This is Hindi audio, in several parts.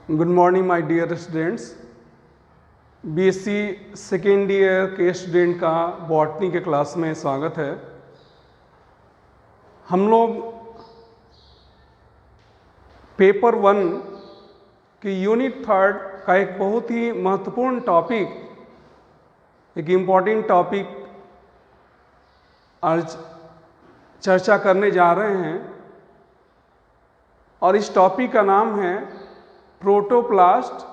Good morning my dear students. BSc second year के स्टूडेंट का बॉटनी के क्लास में स्वागत है। हम लोग पेपर 1 की यूनिट 3 का एक बहुत ही महत्वपूर्ण टॉपिक, एक इम्पॉर्टेंट टॉपिक आज चर्चा करने जा रहे हैं और इस टॉपिक का नाम है प्रोटोप्लास्ट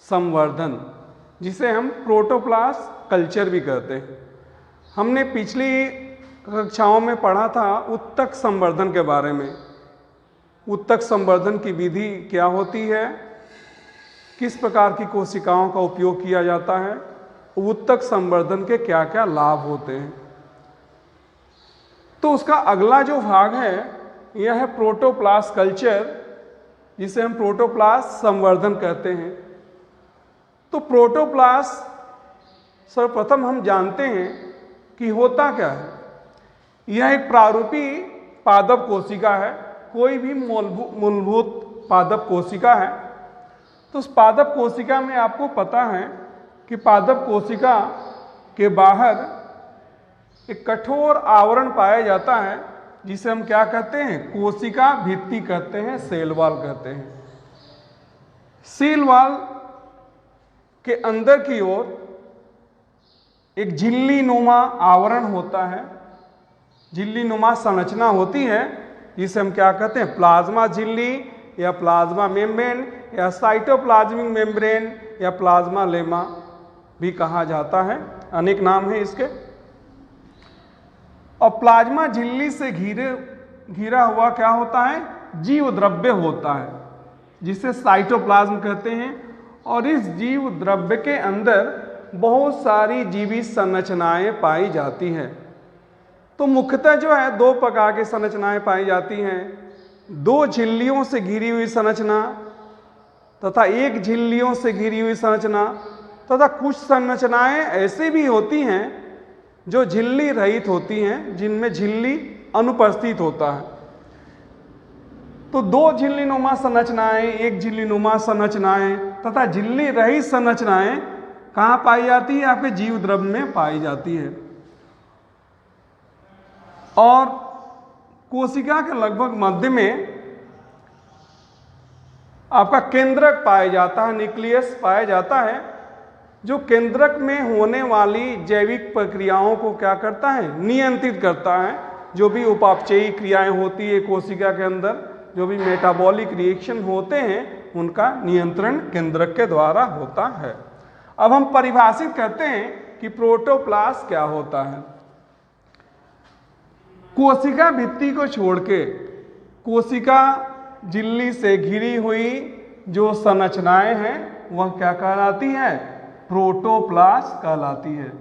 संवर्धन, जिसे हम प्रोटोप्लास्ट कल्चर भी कहते हैं। हमने पिछली कक्षाओं में पढ़ा था उत्तक संवर्धन के बारे में। उत्तक संवर्धन की विधि क्या होती है, किस प्रकार की कोशिकाओं का उपयोग किया जाता है, उत्तक संवर्धन के क्या क्या लाभ होते हैं। तो उसका अगला जो भाग है यह है प्रोटोप्लास्ट कल्चर, जिसे हम प्रोटोप्लास्ट संवर्धन कहते हैं। तो प्रोटोप्लास्ट सर्वप्रथम हम जानते हैं कि होता क्या है। यह एक प्रारूपी पादप कोशिका है, कोई भी मूलभूत पादप कोशिका है। तो उस पादप कोशिका में आपको पता है कि पादप कोशिका के बाहर एक कठोर आवरण पाया जाता है, जिसे हम क्या कहते हैं, कोशिका भित्ति कहते हैं, सेल वॉल कहते हैं। सेल वॉल के अंदर की ओर एक झिल्ली नुमा आवरण होता है, झिल्ली नुमा संरचना होती है, जिसे हम क्या कहते हैं, प्लाज्मा झिल्ली या प्लाज्मा मेम्ब्रेन या साइटोप्लाज्मिक मेम्ब्रेन या प्लाज्मा लेमा भी कहा जाता है। अनेक नाम है इसके। और प्लाज्मा झिल्ली से घिरा हुआ क्या होता है, जीव द्रव्य होता है, जिसे साइटोप्लाज्म कहते हैं। और इस जीव द्रव्य के अंदर बहुत सारी जीवित संरचनाएं पाई जाती हैं। तो मुख्यतः जो है दो प्रकार की संरचनाएं पाई जाती हैं, दो झिल्लियों से घिरी हुई संरचना तथा एक झिल्लियों से घिरी हुई संरचना, तथा कुछ संरचनाएं ऐसी भी होती हैं जो झिल्ली रहित होती हैं, जिनमें झिल्ली अनुपस्थित होता है। तो दो झिल्ली नुमा संरचनाएं, एक झिल्ली नुमा संरचनाएं तथा झिल्ली रहित संरचनाएं कहाँ पाई जाती है, आपके जीव द्रव्य में पाई जाती है। और कोशिका के लगभग मध्य में आपका केंद्रक पाया जाता है, न्यूक्लियस पाया जाता है, जो केंद्रक में होने वाली जैविक प्रक्रियाओं को क्या करता है, नियंत्रित करता है। जो भी उपापचयी क्रियाएं होती है कोशिका के अंदर, जो भी मेटाबॉलिक रिएक्शन होते हैं, उनका नियंत्रण केंद्रक के द्वारा होता है। अब हम परिभाषित करते हैं कि प्रोटोप्लास्ट क्या होता है। कोशिका भित्ति को छोड़ के कोशिका झिल्ली से घिरी हुई जो संरचनाएं हैं वह क्या कहलाती है, प्रोटोप्लास्ट कहलाती है।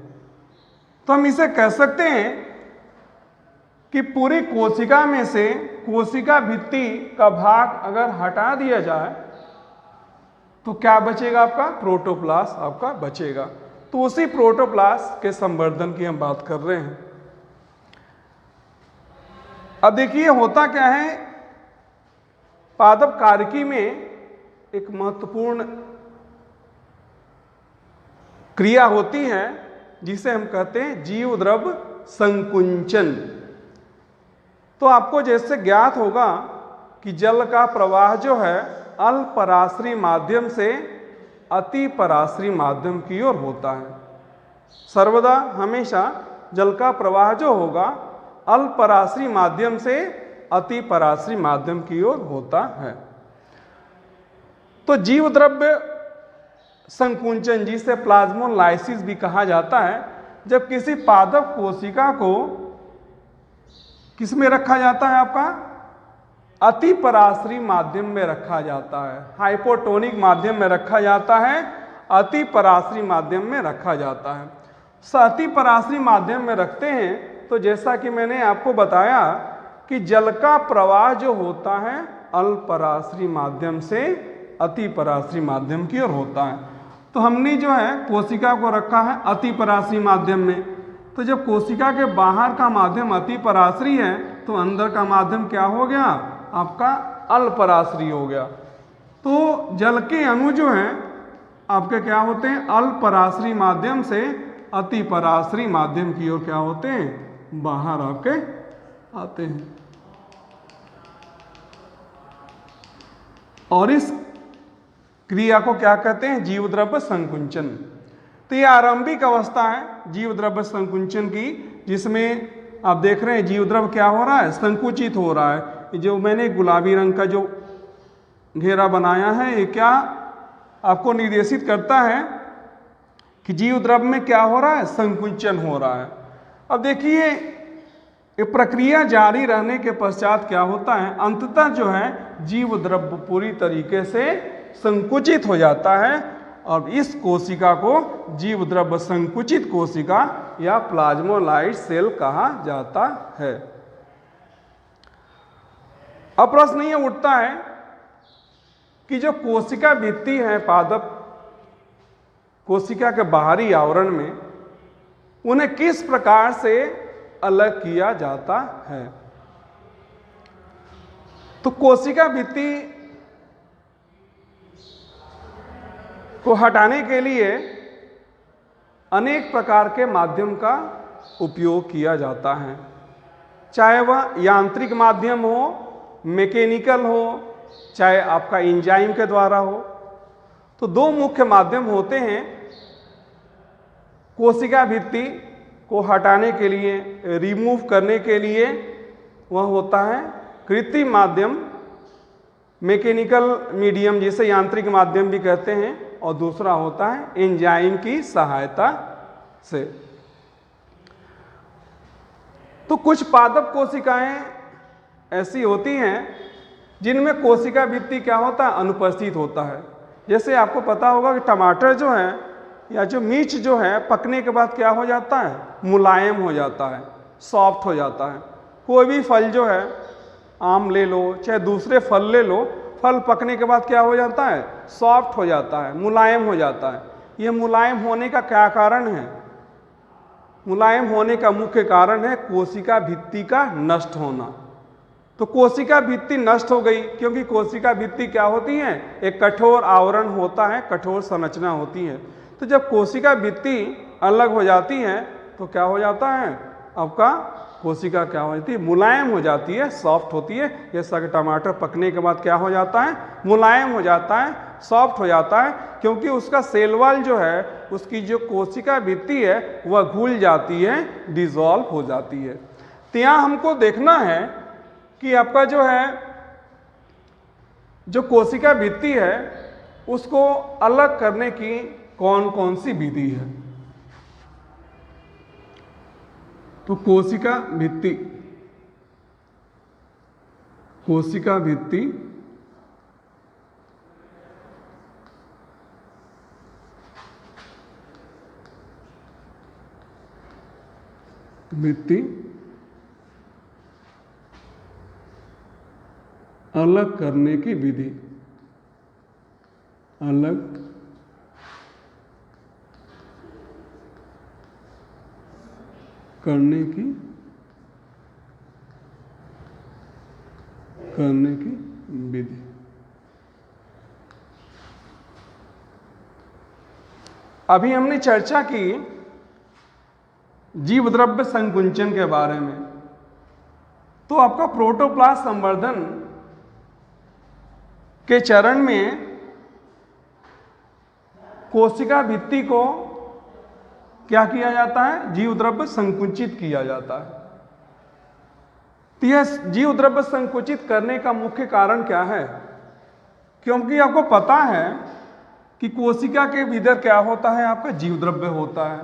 तो हम इसे कह सकते हैं कि पूरी कोशिका में से कोशिका भित्ति का भाग अगर हटा दिया जाए तो क्या बचेगा, आपका प्रोटोप्लास्ट आपका बचेगा। तो उसी प्रोटोप्लास्ट के संवर्धन की हम बात कर रहे हैं। अब देखिए होता क्या है, पादप कार्यकी में एक महत्वपूर्ण क्रिया होती है जिसे हम कहते हैं जीव द्रव्य संकुंचन। तो आपको जैसे ज्ञात होगा कि जल का प्रवाह जो है अल्पराश्री माध्यम से अति पराश्री माध्यम की ओर होता है। सर्वदा हमेशा जल का प्रवाह जो होगा अल्पराश्री माध्यम से अति पराश्री माध्यम की ओर होता है। तो जीव द्रव्य संकुंचन, जिसे प्लाज्मोलाइसिस भी कहा जाता है, जब किसी पादप कोशिका को किस में रखा जाता है, आपका अति पराश्री माध्यम में रखा जाता है, हाइपोटोनिक माध्यम में रखा जाता है, अति पराश्री माध्यम में रखा जाता है। अति पराश्री माध्यम में रखते हैं तो जैसा कि मैंने आपको बताया कि जल का प्रवाह जो होता है अल्पराश्री माध्यम से अति पराश्री माध्यम की ओर होता है। तो हमने जो है कोशिका को रखा है अति पराश्री माध्यम में। तो जब कोशिका के बाहर का माध्यम अति पराश्री है तो अंदर का माध्यम क्या हो गया, आपका अल्पराश्री हो गया। तो जल के अणु जो हैं आपके क्या होते हैं, अल्पराश्री माध्यम से अति पराश्री माध्यम की ओर क्या होते हैं, बाहर आपके आते हैं। और इस क्रिया को क्या कहते हैं, जीव द्रव्य संकुंचन। तो ये आरंभिक अवस्था है जीव द्रव्य संकुंचन की, जिसमें आप देख रहे हैं जीव द्रव्य क्या हो रहा है, संकुचित हो रहा है। जो मैंने गुलाबी रंग का जो घेरा बनाया है, ये क्या आपको निर्देशित करता है कि जीव द्रव्य में क्या हो रहा है, संकुचन हो रहा है। अब देखिए ये प्रक्रिया जारी रहने के पश्चात क्या होता है, अंततः जो है जीव द्रव्य पूरी तरीके से संकुचित हो जाता है और इस कोशिका को जीव द्रव्य संकुचित कोशिका या प्लाज्मोलाइट सेल कहा जाता है। अब प्रश्न ये उठता है कि जो कोशिका भित्ति है पादप कोशिका के बाहरी आवरण में, उन्हें किस प्रकार से अलग किया जाता है। तो कोशिका भित्ति को हटाने के लिए अनेक प्रकार के माध्यम का उपयोग किया जाता है, चाहे वह यांत्रिक माध्यम हो, मैकेनिकल हो, चाहे आपका एंजाइम के द्वारा हो। तो दो मुख्य माध्यम होते हैं कोशिका भित्ति को हटाने के लिए, रिमूव करने के लिए। वह होता है कृत्रिम माध्यम, मैकेनिकल मीडियम जिसे यांत्रिक माध्यम भी कहते हैं, और दूसरा होता है एंजाइम की सहायता से। तो कुछ पादप कोशिकाएं ऐसी होती हैं जिनमें कोशिका भित्ति क्या होता है, अनुपस्थित होता है। जैसे आपको पता होगा कि टमाटर जो है या जो मिर्च जो है पकने के बाद क्या हो जाता है, मुलायम हो जाता है, सॉफ्ट हो जाता है। कोई भी फल जो है, आम ले लो चाहे दूसरे फल ले लो, फल पकने के बाद क्या हो जाता है, सॉफ्ट हो जाता है, मुलायम हो जाता है। यह मुलायम होने का क्या कारण है, मुलायम होने का मुख्य कारण है कोशिका भित्ति का नष्ट होना। तो कोशिका भित्ति नष्ट हो गई, क्योंकि कोशिका भित्ति क्या होती है, एक कठोर आवरण होता है, कठोर संरचना होती है। तो जब कोशिका भित्ति अलग हो जाती है तो क्या हो जाता है, आपका कोशिका क्या हो जाती है, मुलायम हो जाती है, सॉफ्ट होती है। जैसा कि टमाटर पकने के बाद क्या हो जाता है, मुलायम हो जाता है, सॉफ्ट हो जाता है, क्योंकि उसका सेल वॉल जो है, उसकी जो कोशिका भित्ति है वह घुल जाती है, डिसॉल्व हो जाती है। तो यहाँ हमको देखना है कि आपका जो है, जो कोशिका भित्ति है उसको अलग करने की कौन कौन सी विधि है। तो कोशिका भित्ति अलग करने की विधि, अलग करने की विधि। अभी हमने चर्चा की जीव द्रव्य संकुंचन के बारे में। तो आपका प्रोटोप्लास्ट संवर्धन के चरण में कोशिका भित्ति को क्या किया जाता है, जीव द्रव्य संकुचित किया जाता है। तो यह जीव द्रव्य संकुचित करने का मुख्य कारण क्या है, क्योंकि आपको पता है कि कोशिका के भीतर क्या होता है, आपका जीव द्रव्य होता है।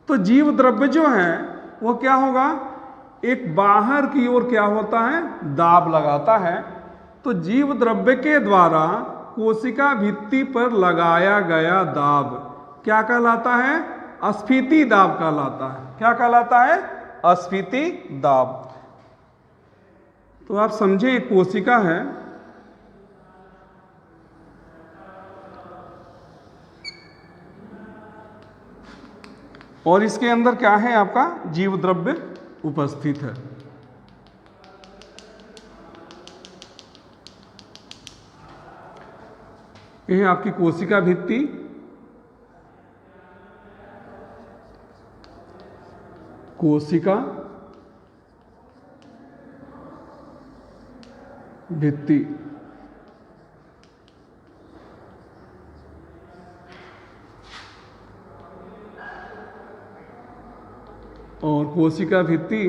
तो जीव द्रव्य जो है वो क्या होगा, एक बाहर की ओर क्या होता है, दाब लगाता है। तो जीव द्रव्य के द्वारा कोशिका भित्ति पर लगाया गया दाब क्या कहलाता है, अस्फीति दाब कहलाता है। क्या कहलाता है, अस्फीति दाब। तो आप समझे एक कोशिका है, और इसके अंदर क्या है, आपका जीव द्रव्य उपस्थित है। ये है आपकी कोशिका भित्ति, कोशिका भित्ति। और कोशिका भित्ति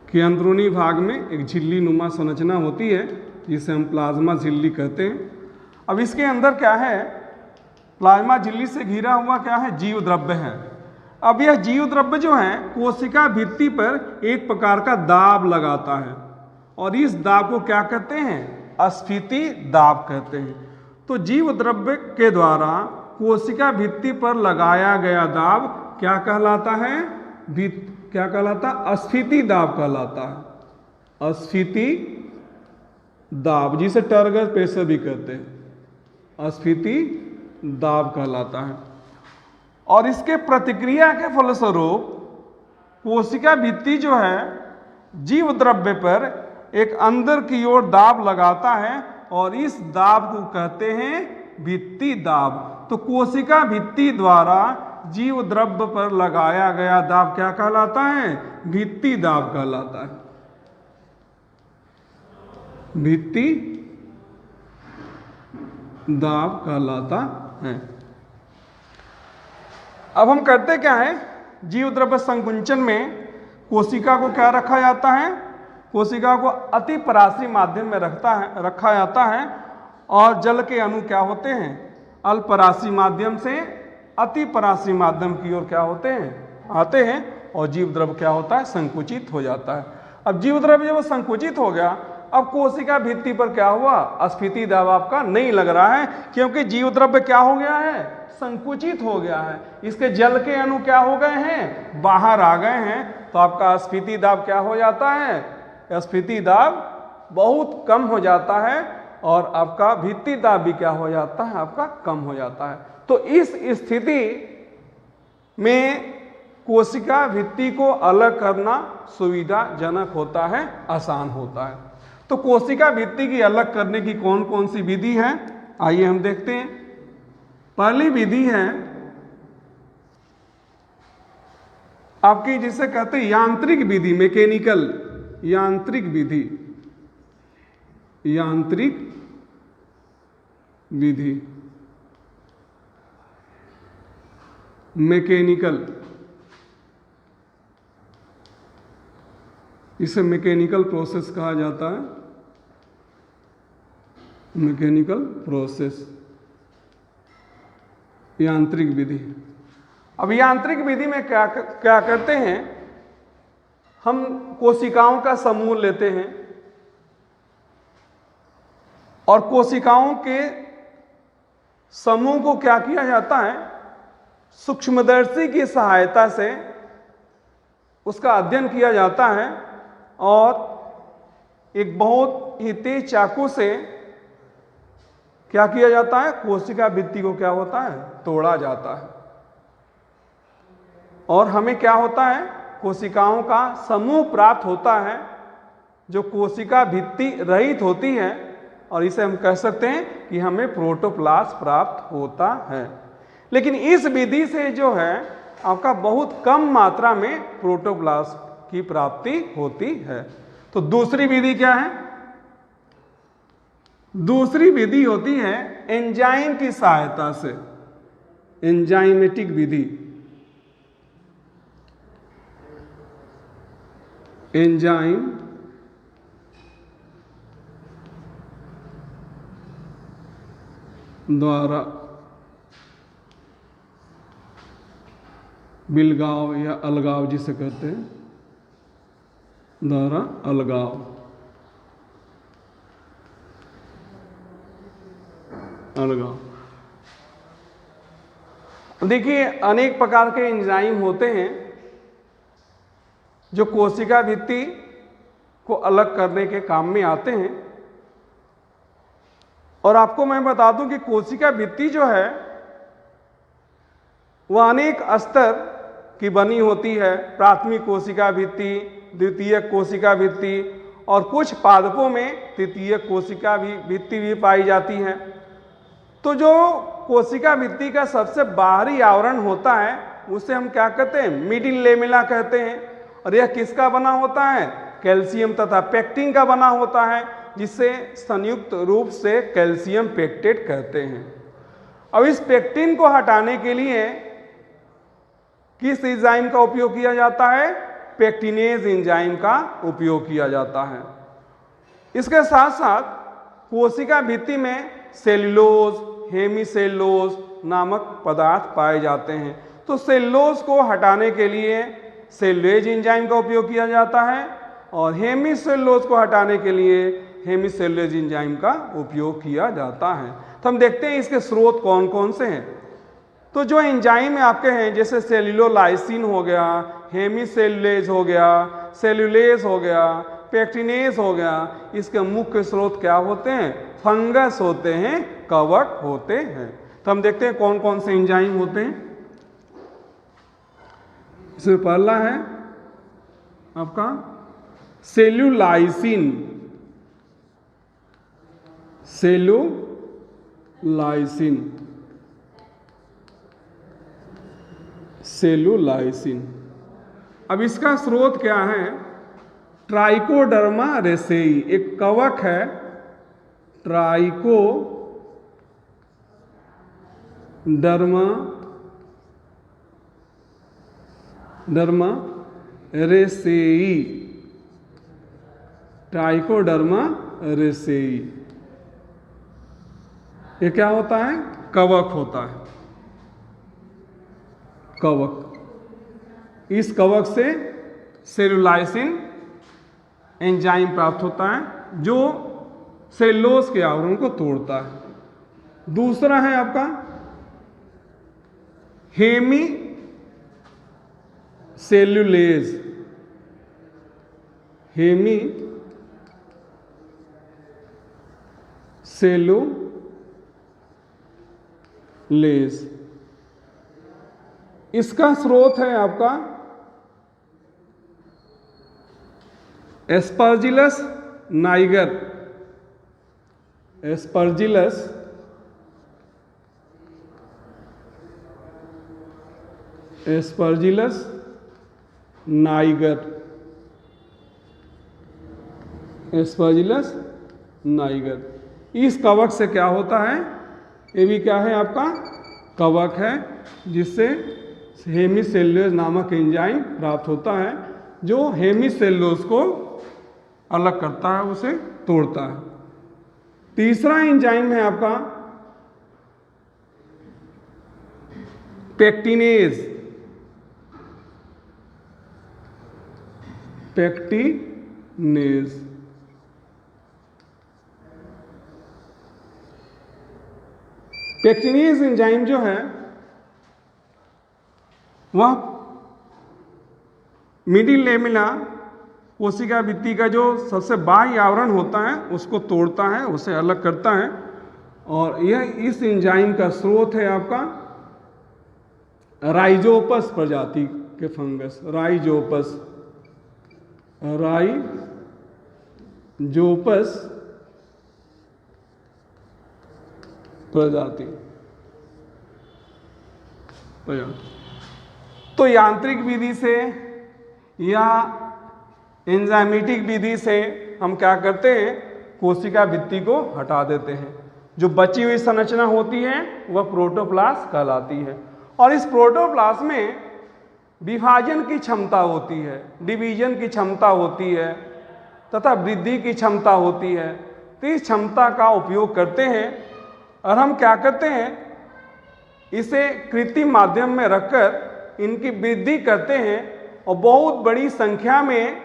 के अंदरूनी भाग में एक झिल्ली नुमा संरचना होती है जिसे हम प्लाज्मा झिल्ली कहते हैं। अब इसके अंदर क्या है, प्लाज्मा झिल्ली से घिरा हुआ क्या है, जीव द्रव्य है। अब यह जीव द्रव्य जो है कोशिका भित्ति पर एक प्रकार का दाब लगाता है और इस दाब को क्या कहते हैं, अस्फीति दाब कहते हैं। तो जीव द्रव्य के द्वारा कोशिका भित्ति पर लगाया गया दाब क्या कहलाता है, क्या कहलाता है, अस्फीति दाब कहलाता है। अस्फीति दाब, जिसे टर्गर प्रेशर भी कहते हैं, अस्फीति दाब कहलाता है। और इसके प्रतिक्रिया के फलस्वरूप कोशिका भित्ति जो है जीव द्रव्य पर एक अंदर की ओर दाब लगाता है और इस दाब को कहते हैं भित्ति दाब। तो कोशिका भित्ति द्वारा जीव द्रव्य पर लगाया गया दाब क्या कहलाता है, भित्ति दाब कहलाता है, भित्ति दाब कहलाता है। अब हम करते क्या है, जीव द्रव्य संकुंचन में कोशिका को क्या रखा जाता है, कोशिका को अति पराश्री माध्यम में रखा जाता है और जल के अणु क्या होते हैं, अल्पराश्री माध्यम से अति पराश्री माध्यम की ओर क्या होते हैं, आते हैं और जीव द्रव्य क्या होता है, संकुचित हो जाता है। अब जीव द्रव्य जब संकुचित हो गया, अब कोशिका भित्ति पर क्या हुआ, अस्फीति दाब आपका नहीं लग रहा है, क्योंकि जीव द्रव्य क्या हो गया है, संकुचित हो गया है। इसके जल के अणु क्या हो गए हैं, बाहर आ गए हैं। तो आपका अस्फीति दाब क्या हो जाता है, अस्फीति दाब बहुत कम हो जाता है और आपका भित्ति दाब भी क्या हो जाता है, आपका कम हो जाता है। तो इस स्थिति में कोशिका भित्ति को अलग करना सुविधाजनक होता है, आसान होता है। तो कोशिका भित्ति की अलग करने की कौन कौन सी विधि है, आइए हम देखते हैं। पहली विधि है आपकी जिसे कहते हैं यांत्रिक विधि, मैकेनिकल, यांत्रिक विधि, यांत्रिक विधि, मैकेनिकल, इसे मैकेनिकल प्रोसेस कहा जाता है, मैकेनिकल प्रोसेस, यांत्रिक विधि। अब यांत्रिक विधि में क्या करते हैं, हम कोशिकाओं का समूह लेते हैं और कोशिकाओं के समूह को क्या किया जाता है, सूक्ष्मदर्शी की सहायता से उसका अध्ययन किया जाता है और एक बहुत ही तेज चाकू से क्या किया जाता है, कोशिका भित्ति को क्या होता है, तोड़ा जाता है और हमें क्या होता है, कोशिकाओं का समूह प्राप्त होता है जो कोशिका भित्ति रहित होती है और इसे हम कह सकते हैं कि हमें प्रोटोप्लास्ट प्राप्त होता है। लेकिन इस विधि से जो है आपका बहुत कम मात्रा में प्रोटोप्लास्ट की प्राप्ति होती है। तो दूसरी विधि क्या है, दूसरी विधि होती है एंजाइम की सहायता से, एंजाइमेटिक विधि, एंजाइम द्वारा बिलगाव या अलगाव जिसे कहते हैं, द्वारा अलगाव, अलगाव। देखिए अनेक प्रकार के एंजाइम होते हैं जो कोशिका भित्ति को अलग करने के काम में आते हैं और आपको मैं बता दूं कि कोशिका भित्ति जो है वह अनेक स्तर की बनी होती है, प्राथमिक कोशिका भित्ति, द्वितीयक कोशिका भित्ति और कुछ पादपों में तृतीयक कोशिका भी भित्ति भी पाई जाती है। तो जो कोशिका भित्ति का सबसे बाहरी आवरण होता है उसे हम क्या कहते हैं, मिडिल लेमेला कहते हैं। और यह किसका बना होता है, कैल्शियम तथा पेक्टिन का बना होता है, जिसे संयुक्त रूप से कैल्शियम पेक्टेट कहते हैं। अब इस पेक्टिन को हटाने के लिए किस एंजाइम का उपयोग किया जाता है, पेक्टिनेज एंजाइम का उपयोग किया जाता है। इसके साथ साथ कोशिका भित्ति में सेल्यूलोज, हेमीसेल्यूलोज नामक पदार्थ पाए जाते हैं। तो सेल्यूलोज को हटाने के लिए सेल्यूलेज एंजाइम का उपयोग किया जाता है और हेमीसेल्यूलोज को हटाने के लिए हेमीसेल्यूलेज एंजाइम का उपयोग किया जाता है। तो हम देखते हैं इसके स्रोत कौन कौन से हैं। तो जो एंजाइम आपके हैं जैसे सेल्यूलोलाइसिन हो गया, हेमीसेल्यूलेज हो गया, सेल्यूलेज हो गया, पेक्टिनेज हो गया, इसके मुख्य स्रोत क्या होते हैं, फंगस होते हैं, कवक होते हैं। तो हम देखते हैं कौन कौन से एंजाइम होते हैं। इसमें पहला है आपका सेल्यूलाइसिन, सेल्यूलाइसिन, सेल्यूलाइसिन। अब इसका स्रोत क्या है, ट्राइकोडर्मा रेसेई, एक कवक है, ट्राइकोडर्मा रेसेई, ट्राइकोडर्मा रेसेई। ये क्या होता है, कवक होता है, कवक। इस कवक से सेल्यूलाइसिन एंजाइम प्राप्त होता है जो सेल्यूलोज के आवरण को तोड़ता है। दूसरा है आपका हेमी सेल्यूलेज, हेमी सेल्यूलेज। इसका स्रोत है आपका Aspergillus Niger, Aspergillus Niger, Aspergillus Niger. इस कवक से क्या होता है, ये भी क्या है आपका कवक है, जिससे हेमीसेल्यूलोज नामक एंजाइम प्राप्त होता है जो हेमीसेल्यूलोज को अलग करता है, उसे तोड़ता है। तीसरा एंजाइम है आपका पेक्टिनेज, पेक्टिनेज। पेक्टिनेज एंजाइम जो है वह मिडिल लेमिना कोशिका भित्ति का जो सबसे बाह्य आवरण होता है उसको तोड़ता है, उसे अलग करता है। और यह इस एंजाइम का स्रोत है आपका राइजोपस प्रजाति के फंगस, राइजोपस, राइजोपस प्रजाति। तो यांत्रिक विधि से या एंजाइमेटिक विधि से हम क्या करते हैं, कोशिका भित्ति को हटा देते हैं। जो बची हुई संरचना होती है वह प्रोटोप्लास्ट कहलाती है। और इस प्रोटोप्लास्ट में विभाजन की क्षमता होती है, डिवीजन की क्षमता होती है तथा वृद्धि की क्षमता होती है। तो इस क्षमता का उपयोग करते हैं और हम क्या करते हैं, इसे कृत्रिम माध्यम में रखकर इनकी वृद्धि करते हैं और बहुत बड़ी संख्या में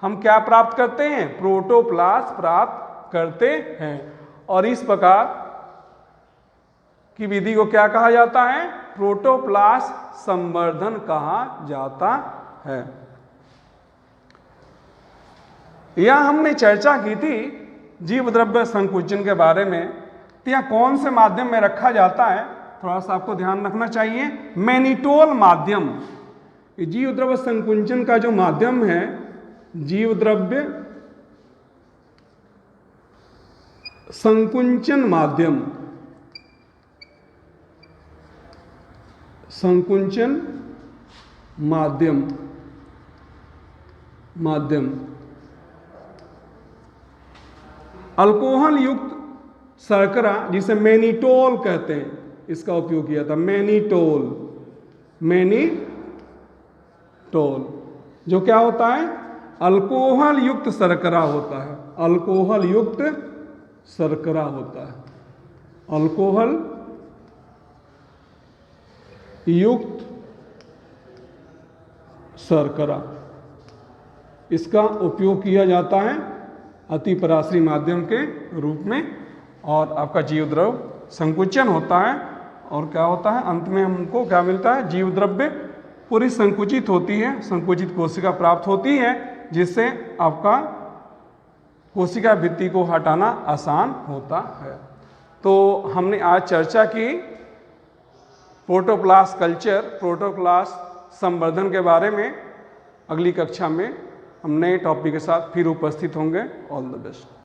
हम क्या प्राप्त करते हैं, प्रोटोप्लास्ट प्राप्त करते हैं। और इस प्रकार की विधि को क्या कहा जाता है, प्रोटोप्लास्ट संवर्धन कहा जाता है। यह हमने चर्चा की थी जीव द्रव्य संकुचन के बारे में। तो यह कौन से माध्यम में रखा जाता है, थोड़ा सा आपको ध्यान रखना चाहिए। मैनिटोल माध्यम, जीव द्रव्य संकुचन का जो माध्यम है, जीव द्रव्य संकुंचन माध्यम, संकुंचन माध्यम, अल्कोहल युक्त शर्करा जिसे मैनिटोल कहते हैं, इसका उपयोग किया था। मैनिटोल, जो क्या होता है? अल्कोहल युक्त शर्करा होता है। अल्कोहल युक्त शर्करा होता है। अल्कोहल युक्त शर्करा, इसका उपयोग किया जाता है अतिपराश्री माध्यम के रूप में। और आपका जीवद्रव संकुचन होता है और क्या होता है? अंत में हमको क्या मिलता है? जीवद्रव्य पूरी संकुचित होती है, संकुचित कोशिका प्राप्त होती है, जिससे आपका कोशिका भित्ति को हटाना आसान होता है। तो हमने आज चर्चा की प्रोटोप्लास्ट कल्चर, प्रोटोप्लास्ट संवर्धन के बारे में। अगली कक्षा में हम नए टॉपिक के साथ फिर उपस्थित होंगे। All the best.